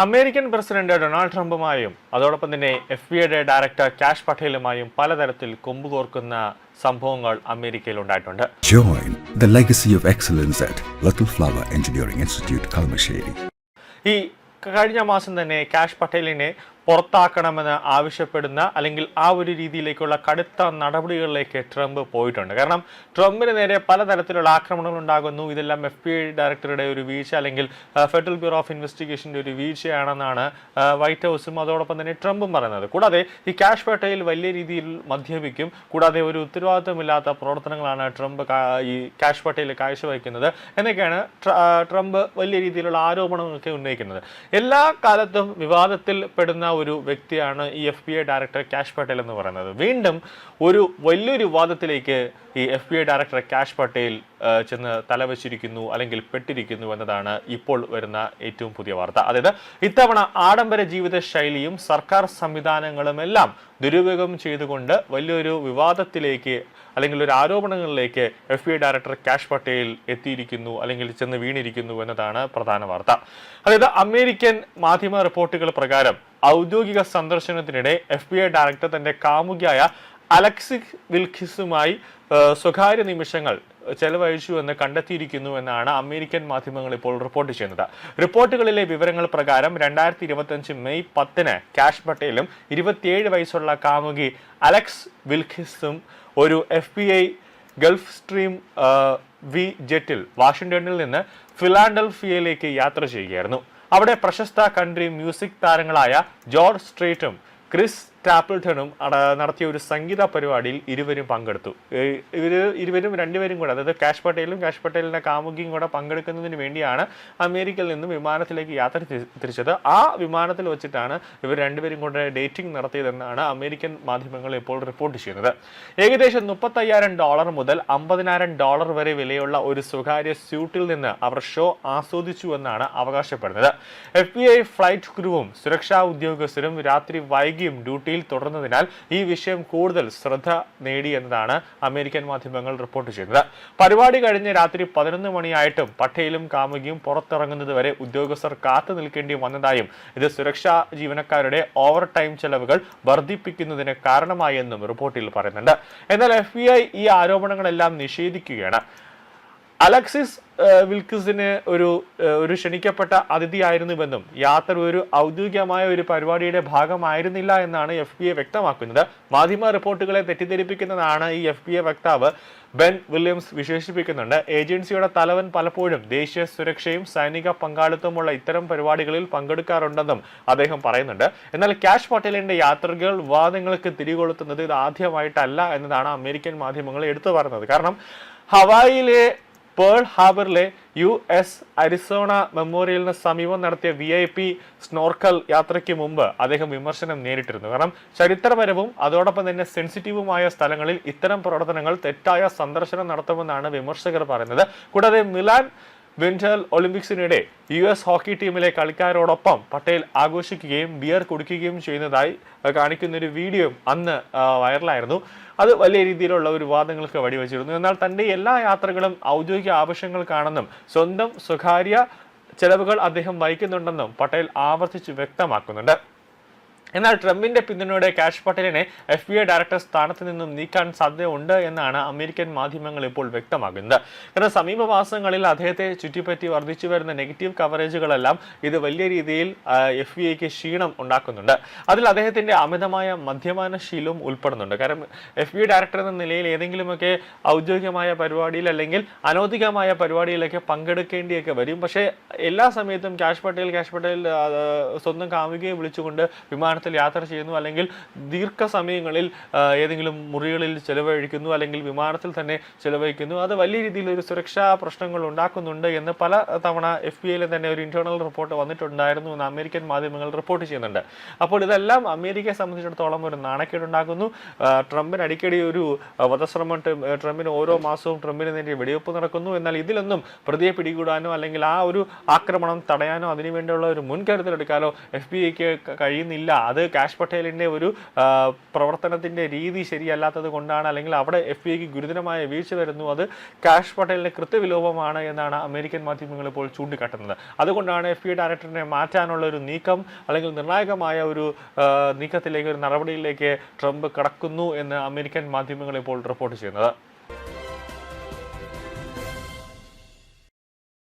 American president Donald ട്രംപുമായും അതോടൊപ്പം തന്നെ FBI director cash പട്ടേലുമായും പലതരത്തിൽ കൊമ്പുകോർക്കുന്ന സംഭവങ്ങൾ അമേരിക്കയിൽ ഉണ്ടായിട്ടുണ്ട്. Join the legacy of excellence at Little Flower Engineering Institute, Kalmasheri. ഈ കഴിഞ്ഞ മാസം തന്നെ കാഷ് പട്ടേലിനെ പുറത്താക്കണമെന്ന് ആവശ്യപ്പെടുന്ന അല്ലെങ്കിൽ ആ ഒരു രീതിയിലേക്കുള്ള കടുത്ത നടപടികളിലേക്ക് ട്രംപ് പോയിട്ടുണ്ട്. കാരണം ട്രംപിന് നേരെ പലതരത്തിലുള്ള ആക്രമണങ്ങൾ ഉണ്ടാകുന്നു. ഇതെല്ലാം FBI ഡയറക്ടറുടെ ഒരു വീഴ്ച അല്ലെങ്കിൽ ഫെഡറൽ ബ്യൂറോ ഓഫ് ഇൻവെസ്റ്റിഗേഷൻ്റെ ഒരു വീഴ്ചയാണെന്നാണ് വൈറ്റ് ഹൗസും അതോടൊപ്പം തന്നെ ട്രംപും പറയുന്നത്. കൂടാതെ ഈ കാഷ് പട്ടേൽ വലിയ രീതിയിൽ മദ്യപിക്കും. കൂടാതെ ഒരു ഉത്തരവാദിത്തമില്ലാത്ത പ്രവർത്തനങ്ങളാണ് ട്രംപ് ഈ കാഷ് പട്ടേൽ കാഴ്ചവെക്കുന്നത് എന്നൊക്കെയാണ് ട്രംപ് വലിയ രീതിയിലുള്ള ആരോപണങ്ങളൊക്കെ ഉന്നയിക്കുന്നത്. എല്ലാ കാലത്തും വിവാദത്തിൽ പെടുന്ന ഒരു വ്യക്തിയാണ് ഈ FBI ഡയറക്ടർ കാഷ് പട്ടേൽ എന്ന് പറയുന്നത്. വീണ്ടും ഒരു വലിയൊരു വിവാദത്തിലേക്ക് ഈ FBI ഡയറക്ടർ കാഷ് പട്ടേൽ ചെന്ന് തലവച്ചിരിക്കുന്നു അല്ലെങ്കിൽ പെട്ടിരിക്കുന്നു എന്നതാണ് ഇപ്പോൾ വരുന്ന ഏറ്റവും പുതിയ വാർത്ത. അതായത് ഇത്തവണ ആഡംബര ജീവിത ശൈലിയും സർക്കാർ സംവിധാനങ്ങളുമെല്ലാം ദുരുപയോഗം ചെയ്തുകൊണ്ട് വലിയൊരു വിവാദത്തിലേക്ക് അല്ലെങ്കിൽ ഒരു ആരോപണങ്ങളിലേക്ക് FBI ഡയറക്ടർ കാഷ് പട്ടേൽ എത്തിയിരിക്കുന്നു അല്ലെങ്കിൽ ചെന്ന് വീണിരിക്കുന്നു എന്നതാണ് പ്രധാന വാർത്ത. അതായത് അമേരിക്കൻ മാധ്യമ റിപ്പോർട്ടുകൾ പ്രകാരം ഔദ്യോഗിക സന്ദർശനത്തിനിടെ FBI ഡയറക്ടർ തന്റെ കാമുകിയായ അലക്സിസ് വിൽക്കിസുമായി സ്വകാര്യ നിമിഷങ്ങൾ ചെലവഴിച്ചു എന്ന് കണ്ടെത്തിയിരിക്കുന്നു എന്നാണ് അമേരിക്കൻ മാധ്യമങ്ങൾ ഇപ്പോൾ റിപ്പോർട്ട് ചെയ്യുന്നത്. റിപ്പോർട്ടുകളിലെ വിവരങ്ങൾ പ്രകാരം 2025 മെയ് 10 കാഷ് പട്ടേലും 27 വയസ്സുള്ള കാമുകി അലക്സ് വിൽക്കിസും ഒരു FBI ഗൾഫ് സ്ട്രീം വി ജെറ്റിൽ വാഷിംഗ്ടണിൽ നിന്ന് ഫിലാഡൽഫിയയിലേക്ക് യാത്ര ചെയ്യുകയായിരുന്നു. അവിടെ പ്രശസ്ത കൺട്രി മ്യൂസിക് താരങ്ങളായ ജോർജ് സ്ട്രേറ്റും ക്രിസ് ടാപ്പിൾട്ടണും നടത്തിയ ഒരു സംഗീത പരിപാടിയിൽ ഇരുവരും പങ്കെടുത്തു. രണ്ടുപേരും കൂടെ, അതായത് കാഷ് പട്ടേലിന്റെ കാമുകിയും കൂടെ പങ്കെടുക്കുന്നതിന് വേണ്ടിയാണ് അമേരിക്കയിൽ നിന്നും വിമാനത്തിലേക്ക് യാത്ര തിരിച്ചത്. ആ വിമാനത്തിൽ വെച്ചിട്ടാണ് ഇവർ രണ്ടുപേരും കൂടെ ഡേറ്റിംഗ് നടത്തിയതെന്നാണ് അമേരിക്കൻ മാധ്യമങ്ങൾ ഇപ്പോൾ റിപ്പോർട്ട് ചെയ്യുന്നത്. ഏകദേശം $35,000 മുതൽ $50,000 വരെ വിലയുള്ള ഒരു സ്വകാര്യ സ്യൂട്ടിൽ നിന്ന് അവർ ഷോ ആസ്വദിച്ചു എന്നാണ് അവകാശപ്പെടുന്നത്. FBI ഫ്ലൈറ്റ് ക്രൂവും സുരക്ഷാ ഉദ്യോഗസ്ഥരും രാത്രി വൈകിയും ഡ്യൂട്ടി തുടർന്നതിനാൽ ഈ വിഷയം കൂടുതൽ ശ്രദ്ധ നേടി എന്നതാണ് അമേരിക്കൻ മാധ്യമങ്ങൾ റിപ്പോർട്ട് ചെയ്യുന്നത്. പരിപാടി കഴിഞ്ഞ് രാത്രി 11 മണിയായിട്ടും പട്ടേലും കാമുകിയും പുറത്തിറങ്ങുന്നത് വരെ ഉദ്യോഗസ്ഥർ കാത്തു നിൽക്കേണ്ടി വന്നതായും ഇത് സുരക്ഷാ ജീവനക്കാരുടെ ഓവർ ടൈം ചെലവുകൾ വർദ്ധിപ്പിക്കുന്നതിന് കാരണമായി എന്നും റിപ്പോർട്ടിൽ പറയുന്നുണ്ട്. എന്നാൽ FBI ഈ ആരോപണങ്ങളെല്ലാം നിഷേധിക്കുകയാണ്. അലക്സിസ് വിൽക്കിസിന് ഒരു ക്ഷണിക്കപ്പെട്ട അതിഥിയായിരുന്നുവെന്നും യാത്ര ഒരു ഔദ്യോഗികമായ ഒരു പരിപാടിയുടെ ഭാഗമായിരുന്നില്ല എന്നാണ് FBI വ്യക്തമാക്കുന്നത്. മാധ്യമ റിപ്പോർട്ടുകളെ തെറ്റിദ്ധരിപ്പിക്കുന്നതാണ് ഈ FBI വക്താവ് ബെൻ വില്യംസ് വിശേഷിപ്പിക്കുന്നുണ്ട്. ഏജൻസിയുടെ തലവൻ പലപ്പോഴും ദേശീയ സുരക്ഷയും സൈനിക പങ്കാളിത്തമുള്ള ഇത്തരം പരിപാടികളിൽ പങ്കെടുക്കാറുണ്ടെന്നും അദ്ദേഹം പറയുന്നുണ്ട്. എന്നാൽ കാഷ് പട്ടേലിന്റെ യാത്രകൾ വിവാദങ്ങൾക്ക് തിരികൊളുത്തുന്നത് ഇത് ആദ്യമായിട്ടല്ല എന്നതാണ് അമേരിക്കൻ മാധ്യമങ്ങൾ എടുത്തു പറയുന്നത്. കാരണം ഹവായിയിലെ പേൾ ഹാർബറിലെ US അരിസോണ മെമ്മോറിയലിന് സമീപം നടത്തിയ VIP സ്നോർക്കൽ യാത്രയ്ക്ക് മുമ്പ് അദ്ദേഹം വിമർശനം നേരിട്ടിരുന്നു. കാരണം ചരിത്രപരവും അതോടൊപ്പം തന്നെ സെൻസിറ്റീവുമായ സ്ഥലങ്ങളിൽ ഇത്തരം പ്രവർത്തനങ്ങൾ തെറ്റായ സന്ദർശനം നടത്തുമെന്നാണ് വിമർശകർ പറയുന്നത്. കൂടാതെ മിലാൻ വിന്റർ ഒളിമ്പിക്സിനിടെ US ഹോക്കി ടീമിലെ കളിക്കാരോടൊപ്പം പട്ടേൽ ആഘോഷിക്കുകയും ബിയർ കുടിക്കുകയും ചെയ്യുന്നതായി കാണിക്കുന്ന ഒരു വീഡിയോ അന്ന് വൈറലായിരുന്നു. അത് വലിയ രീതിയിലുള്ള ഒരു വിവാദങ്ങൾക്ക് വഴിവെച്ചിരുന്നു. എന്നാൽ തന്റെ എല്ലാ യാത്രകളും ഔദ്യോഗിക ആവശ്യങ്ങൾക്കാണെന്നും സ്വന്തം സ്വകാര്യ ചെലവുകൾ അദ്ദേഹം വഹിക്കുന്നുണ്ടെന്നും പട്ടേൽ ആവർത്തിച്ച് വ്യക്തമാക്കുന്നുണ്ട്. എന്നാൽ ട്രംപിന്റെ പിന്തുണയോടെ കാഷ് പട്ടേലിനെ FBI ഡയറക്ടർ സ്ഥാനത്ത് നിന്നും നീക്കാൻ സാധ്യതയുണ്ട് എന്നാണ് അമേരിക്കൻ മാധ്യമങ്ങൾ ഇപ്പോൾ വ്യക്തമാക്കുന്നത്. കാരണം സമീപ മാസങ്ങളിൽ അദ്ദേഹത്തെ ചുറ്റിപ്പറ്റി വർദ്ധിച്ചു വരുന്ന നെഗറ്റീവ് കവറേജുകളെല്ലാം ഇത് വലിയ രീതിയിൽ FBIക്ക് ക്ഷീണം ഉണ്ടാക്കുന്നുണ്ട്. അതിൽ അദ്ദേഹത്തിന്റെ അമിതമായ മദ്യപാനശീലവും ഉൾപ്പെടുന്നുണ്ട്. കാരണം FBI ഡയറക്ടർ എന്ന നിലയിൽ ഏതെങ്കിലുമൊക്കെ ഔദ്യോഗികമായ പരിപാടിയിൽ അല്ലെങ്കിൽ അനൗദ്യോഗികമായ പരിപാടിയിലൊക്കെ പങ്കെടുക്കേണ്ടിയൊക്കെ വരും. പക്ഷേ എല്ലാ സമയത്തും കാഷ് പട്ടേൽ സ്വന്തം കാമുകിയെ വിളിച്ചുകൊണ്ട് വിമാനത്തിൽ യാത്ര ചെയ്യുന്നു, അല്ലെങ്കിൽ ദീർഘസമയങ്ങളിൽ ഏതെങ്കിലും മുറികളിൽ ചെലവഴിക്കുന്നു, അല്ലെങ്കിൽ വിമാനത്തിൽ തന്നെ ചെലവഴിക്കുന്നു. അത് വലിയ രീതിയിൽ ഒരു സുരക്ഷാ പ്രശ്നങ്ങൾ ഉണ്ടാക്കുന്നുണ്ട് എന്ന് പല തവണ FBI തന്നെ ഒരു ഇന്റേണൽ റിപ്പോർട്ട് വന്നിട്ടുണ്ടായിരുന്നു എന്ന് അമേരിക്കൻ മാധ്യമങ്ങൾ റിപ്പോർട്ട് ചെയ്യുന്നുണ്ട്. അപ്പോൾ ഇതെല്ലാം അമേരിക്കയെ സംബന്ധിച്ചിടത്തോളം ഒരു നാണക്കേടുണ്ടാക്കുന്നു. ട്രംപിന് അടിക്കടി ഒരു വധശ്രമം, ട്രംപിന് ഓരോ മാസവും ട്രംപിന് നേരെ വെടിവെപ്പ് നടക്കുന്നു. എന്നാൽ ഇതിലൊന്നും പ്രതിയെ പിടികൂടാനോ അല്ലെങ്കിൽ ആ ഒരു ആക്രമണം തടയാനോ അതിനുവേണ്ടിയുള്ള ഒരു മുൻകരുതൽ എടുക്കാനോ FBIക്ക് കഴിയുന്നില്ല. അത് കാഷ് പട്ടേലിൻ്റെ ഒരു പ്രവർത്തനത്തിൻ്റെ രീതി ശരിയല്ലാത്തത് കൊണ്ടാണ്, അല്ലെങ്കിൽ അവിടെ FBI ഗുരുതരമായ വീഴ്ച വരുന്നു, അത് കാഷ് പട്ടേലിൻ്റെ കൃത്യവിലോപമാണ് എന്നാണ് അമേരിക്കൻ മാധ്യമങ്ങൾ ഇപ്പോൾ ചൂണ്ടിക്കാട്ടുന്നത്. അതുകൊണ്ടാണ് FBI ഡയറക്ടറിനെ മാറ്റാനുള്ള ഒരു നീക്കം, അല്ലെങ്കിൽ നിർണായകമായ ഒരു നീക്കത്തിലേക്ക്, ഒരു നടപടിയിലേക്ക് ട്രംപ് കടക്കുന്നു എന്ന് അമേരിക്കൻ മാധ്യമങ്ങൾ ഇപ്പോൾ റിപ്പോർട്ട് ചെയ്യുന്നത്.